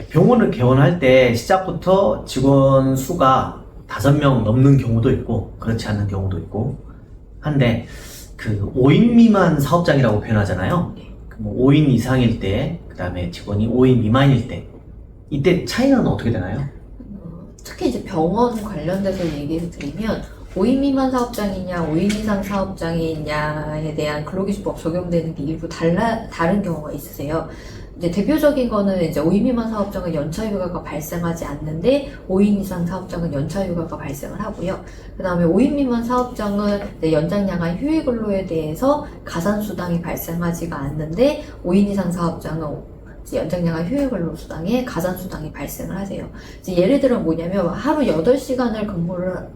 병원을 개원할 때 시작부터 직원 수가 5명 넘는 경우도 있고 그렇지 않는 경우도 있고 한데 그 5인 미만 사업장이라고 표현하잖아요. 뭐 5인 이상일 때, 그 다음에 직원이 5인 미만일 때 이때 차이는 어떻게 되나요? 특히 이제 병원 관련돼서 얘기를 드리면 5인 미만 사업장이냐 5인 이상 사업장이냐에 대한 근로기준법 적용되는 게 일부 다른 경우가 있으세요. 이제 대표적인 거는 이제 5인 미만 사업장은 연차휴가가 발생하지 않는데 5인 이상 사업장은 연차휴가가 발생을 하고요. 그 다음에 5인 미만 사업장은 연장 야간 휴일 근로에 대해서 가산수당이 발생하지가 않는데 5인 이상 사업장은 연장야간 휴일근로수당에 가산수당이 발생을 하세요. 이제 예를 들어 뭐냐면 하루 8시간을 근무를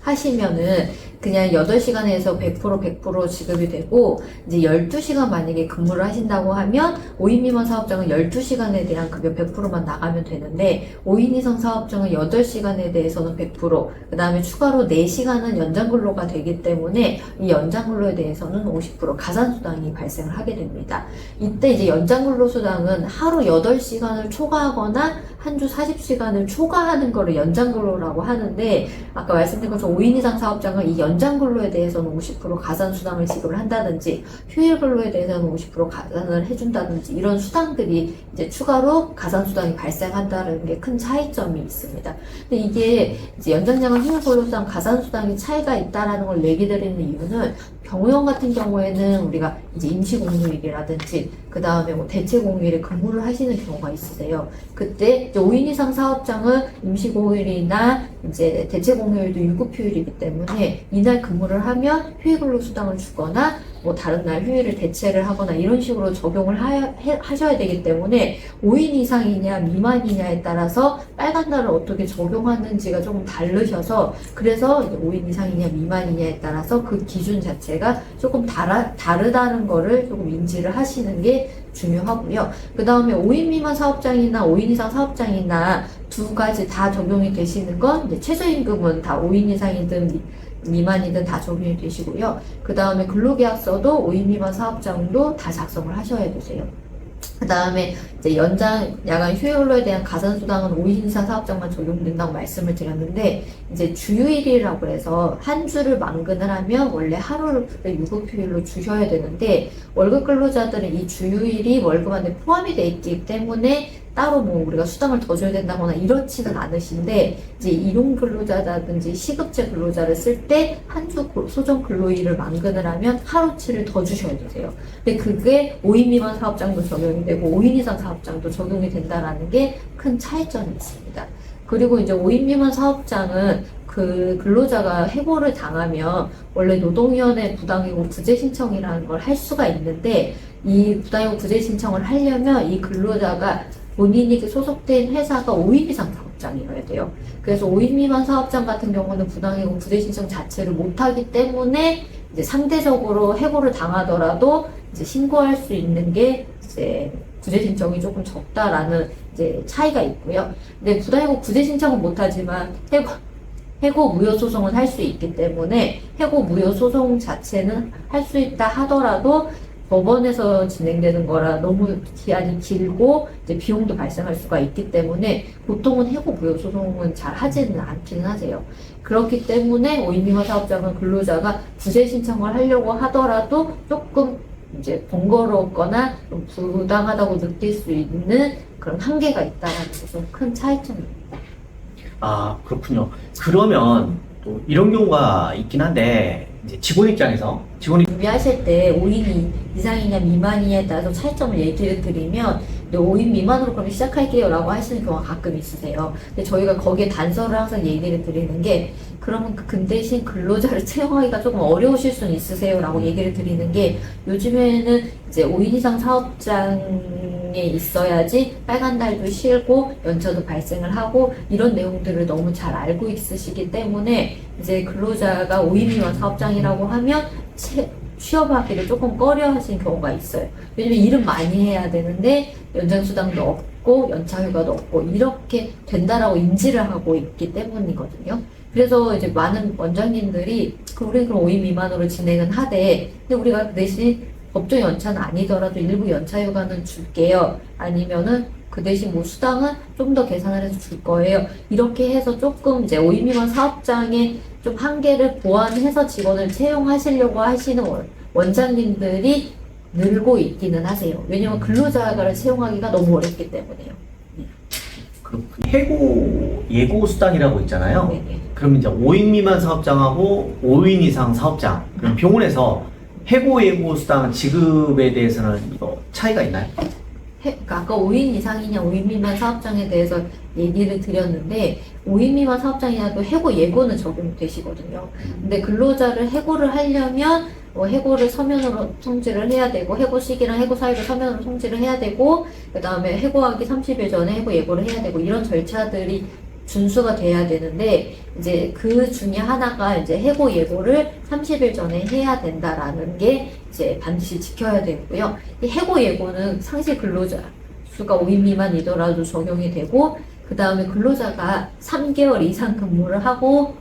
하시면은 그냥 8시간에서 100% 지급이 되고 이제 12시간 만약에 근무를 하신다고 하면 5인 미만 사업장은 12시간에 대한 급여 100%만 나가면 되는데 5인 이상 사업장은 8시간에 대해서는 100%, 그 다음에 추가로 4시간은 연장근로가 되기 때문에 이 연장근로에 대해서는 50% 가산수당이 발생을 하게 됩니다. 이때 이제 연장근로수당은 하루 8시간을 초과하거나 한 주 40시간을 초과하는 거를 연장근로라고 하는데 아까 말씀드린 것처럼 5인 이상 사업장은 이 연장근로에 대해서는 50% 가산수당을 지급을 한다든지 휴일근로에 대해서는 50% 가산을 해준다든지 이런 수당들이 이제 추가로 가산수당이 발생한다는 게 큰 차이점이 있습니다. 근데 이게 이제 연장야간 휴일근로수당 가산수당이 차이가 있다라는 걸 얘기 드리는 이유는 병원 같은 경우에는 우리가 이제 임시공휴일이라든지 그 다음에 뭐 대체공휴일에 근무를 하시는 경우가 있으세요. 그때 이제 5인 이상 사업장은 임시공휴일이나 이제 대체공휴일도 유급휴일이기 때문에 이날 근무를 하면 휴일근로수당을 주거나 뭐 다른 날 휴일을 대체를 하거나 이런 식으로 적용을 하셔야 되기 때문에 5인 이상이냐 미만이냐에 따라서 빨간 날을 어떻게 적용하는지가 조금 다르셔서 그래서 이제 5인 이상이냐 미만이냐에 따라서 그 기준 자체가 조금 다르다는 거를 조금 인지를 하시는 게 중요하고요. 그 다음에 5인 미만 사업장이나 5인 이상 사업장이나 두 가지 다 적용이 되시는 건 이제 최저임금은 다 5인 이상이든 미만이든 다 적용이 되시고요. 그 다음에 근로계약서도 5인 미만 사업장도 다 작성을 하셔야 되세요. 그 다음에 이제 연장 야간 휴일근로에 대한 가산수당은 5인 이상 사업장만 적용된다고 말씀을 드렸는데 이제 주휴일이라고 해서 한 주를 만근을 하면 원래 하루를 유급휴일로 주셔야 되는데 월급 근로자들은 이 주휴일이 월급 안에 포함이 돼 있기 때문에 따로 뭐 우리가 수당을 더 줘야 된다거나 이렇지는 않으신데 이제 일용 근로자라든지 시급제 근로자를 쓸 때 한 주 소정 근로일을 만근을 하면 하루치를 더 주셔야 되세요. 근데 그게 5인 미만 사업장도 적용이 되고 5인 이상 사업장도 적용이 된다라는 게 큰 차이점이 있습니다. 그리고 이제 5인 미만 사업장은 그 근로자가 해고를 당하면 원래 노동위원회 부당해고 구제 신청이라는 걸 할 수가 있는데 이 부당해고 구제 신청을 하려면 이 근로자가 본인이 소속된 회사가 5인 이상 사업장이어야 돼요. 그래서 5인 미만 사업장 같은 경우는 부당해고 구제 신청 자체를 못하기 때문에 이제 상대적으로 해고를 당하더라도 이제 신고할 수 있는 게 이제 구제 신청이 조금 적다라는 이제 차이가 있고요. 근데 부당해고 구제 신청은 못하지만 해고 무효 소송은 할 수 있기 때문에 해고 무효 소송 자체는 할 수 있다 하더라도 법원에서 진행되는 거라 너무 기한이 길고 이제 비용도 발생할 수가 있기 때문에 보통은 해고 무효 소송은 잘 하지는 않기는 하세요. 그렇기 때문에 5인 미만 사업장은 근로자가 구제 신청을 하려고 하더라도 조금 이제 번거롭거나 좀 부당하다고 느낄 수 있는 그런 한계가 있다는 게 좀 큰 차이점입니다. 아, 그렇군요. 그러면 또 이런 경우가 있긴 한데 이제 직원 입장에서 직원이 준비하실 때 5인 이상이냐 미만이냐에 따라서 차이점을 얘기를 드리면 5인 미만으로 그럼 시작할게요 라고 하시는 경우가 가끔 있으세요. 근데 저희가 거기에 단서를 항상 얘기를 드리는 게 그러면 그 대신 근로자를 채용하기가 조금 어려우실 수는 있으세요 라고 얘기를 드리는 게 요즘에는 이제 5인 이상 사업장에 있어야지 빨간 날도 실고 연차도 발생을 하고 이런 내용들을 너무 잘 알고 있으시기 때문에 이제 근로자가 5인 미만 사업장이라고 하면 취업하기를 조금 꺼려 하시는 경우가 있어요. 왜냐면 일은 많이 해야 되는데 연장수당도 없고 연차휴가도 없고 이렇게 된다라고 인지를 하고 있기 때문이거든요. 그래서 이제 많은 원장님들이 우리 그럼 5인 미만으로 진행은 하되 근데 우리가 그 대신 법정 연차는 아니더라도 일부 연차휴가는 줄게요. 아니면은 그 대신 뭐 수당은 좀 더 계산을 해서 줄 거예요. 이렇게 해서 조금 이제 5인 미만 사업장의 좀 한계를 보완해서 직원을 채용하시려고 하시는 원장님들이 늘고 있기는 하세요. 왜냐면 근로자를 채용하기가 너무 어렵기 때문에요. 그렇군요. 해고 예고 수당이라고 있잖아요. 네네. 그럼 이제 5인 미만 사업장하고 5인 이상 사업장, 그럼 병원에서 해고 예고 수당 지급에 대해서는 이거 차이가 있나요? 그러니까 아까 5인 이상이냐 5인 미만 사업장에 대해서 얘기를 드렸는데 5인 미만 사업장이라도 해고 예고는 적용되시거든요. 근데 근로자를 해고를 하려면 해고를 서면으로 통지를 해야 되고 해고 시기랑 해고 사유를 서면으로 통지를 해야 되고 그 다음에 해고하기 30일 전에 해고 예고를 해야 되고 이런 절차들이 준수가 돼야 되는데 이제 그 중에 하나가 이제 해고 예고를 30일 전에 해야 된다라는 게 이제 반드시 지켜야 되고요. 이 해고 예고는 상시 근로자 수가 5인 미만이더라도 적용이 되고 그 다음에 근로자가 3개월 이상 근무를 하고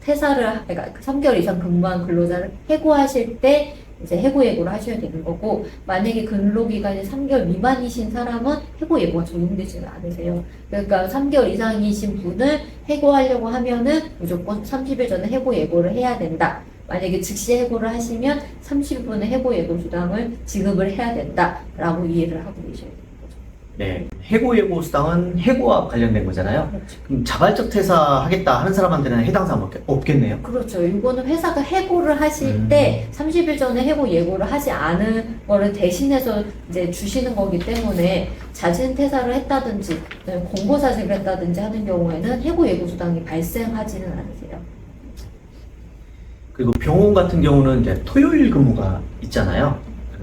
그러니까 3개월 이상 근무한 근로자를 해고하실 때 이제 해고 예고를 하셔야 되는 거고 만약에 근로기간이 3개월 미만이신 사람은 해고 예고가 적용되지는 않으세요. 그러니까 3개월 이상이신 분을 해고하려고 하면은 무조건 30일 전에 해고 예고를 해야 된다. 만약에 즉시 해고를 하시면 30분의 해고 예고 수당을 지급을 해야 된다라고 이해를 하고 계셔야 돼요. 네. 해고 예고 수당은 해고와 관련된 거잖아요. 그렇죠. 그럼 자발적 퇴사하겠다 하는 사람한테는 해당 사항 없겠네요. 그렇죠. 이거는 회사가 해고를 하실 때 30일 전에 해고 예고를 하지 않은 거를 대신해서 이제 주시는 거기 때문에 자진 퇴사를 했다든지 공고사직을 했다든지 하는 경우에는 해고 예고 수당이 발생하지는 않으세요. 그리고 병원 같은 경우는 이제 토요일 근무가 있잖아요.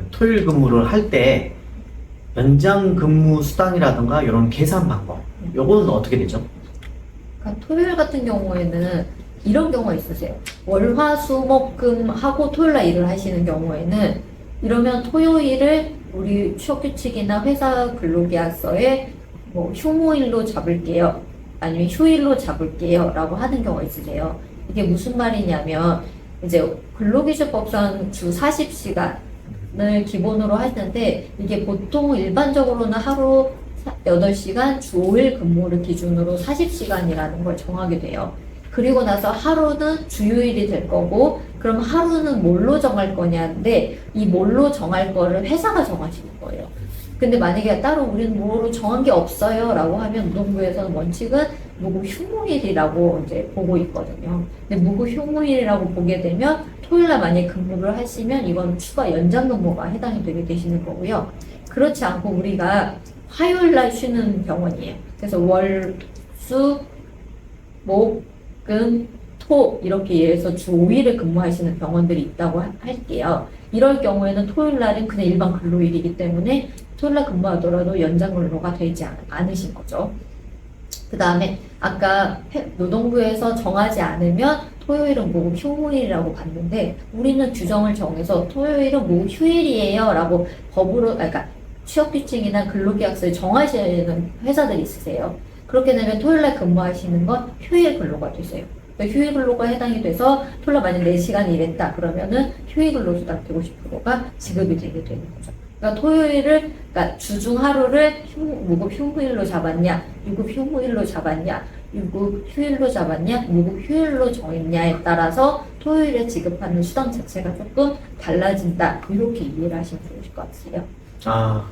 토요일 근무를 할 때 연장 근무 수당이라든가 이런 계산 방법, 요거는 어떻게 되죠? 그러니까 토요일 같은 경우에는 이런 경우가 있으세요. 월, 화, 수, 목, 금 하고 토요일 날 일을 하시는 경우에는 이러면 토요일을 우리 취업규칙이나 회사 근로계약서에 뭐 휴무일로 잡을게요. 아니면 휴일로 잡을게요. 라고 하는 경우가 있으세요. 이게 무슨 말이냐면 이제 근로기준법상 주 40시간 을 기본으로 하는데 이게 보통 일반적으로는 하루 8시간 주 5일 근무를 기준으로 40시간이라는 걸 정하게 돼요. 그리고 나서 하루는 주요일이 될 거고 그럼 하루는 뭘로 정할 거냐인데 이 뭘로 정할 거를 회사가 정하시는 거예요. 근데 만약에 따로 우리는 뭐로 정한 게 없어요 라고 하면 노동부에서는 원칙은 무급 휴무일이라고 이제 보고 있거든요. 근데 무급 휴무일이라고 보게 되면 토요일날 만약에 근무를 하시면 이건 추가 연장 근무가 해당이 되게 되시는 거고요. 그렇지 않고 우리가 화요일날 쉬는 병원이에요. 그래서 월, 수, 목, 금, 토 이렇게 해서 주 5일을 근무하시는 병원들이 있다고 할게요. 이럴 경우에는 토요일날은 그냥 일반 근로일이기 때문에 토요일날 근무하더라도 연장 근로가 되지 않으신 거죠. 그 다음에 아까 노동부에서 정하지 않으면 토요일은 무급 휴무일이라고 봤는데 우리는 규정을 정해서 토요일은 무급 휴일이에요 라고 법으로 그러니까 취업규칙이나 근로계약서에 정하시는 회사들이 있으세요. 그렇게 되면 토요일날 근무하시는 건 휴일 근로가 되세요. 그러니까 휴일 근로가 해당이 돼서 토요일날 만약 4시간 일했다 그러면은 휴일 근로수당 150%가 지급이 되게 되는 거죠. 그러니까 토요일을, 그러니까 주중 하루를 무급 휴무일로 잡았냐, 유급 휴무일로 잡았냐, 유급 휴일로 잡았냐, 무급 휴일로 정했냐에 따라서 토요일에 지급하는 수당 자체가 조금 달라진다. 이렇게 이해를 하시면 좋으실 것 같아요. 아,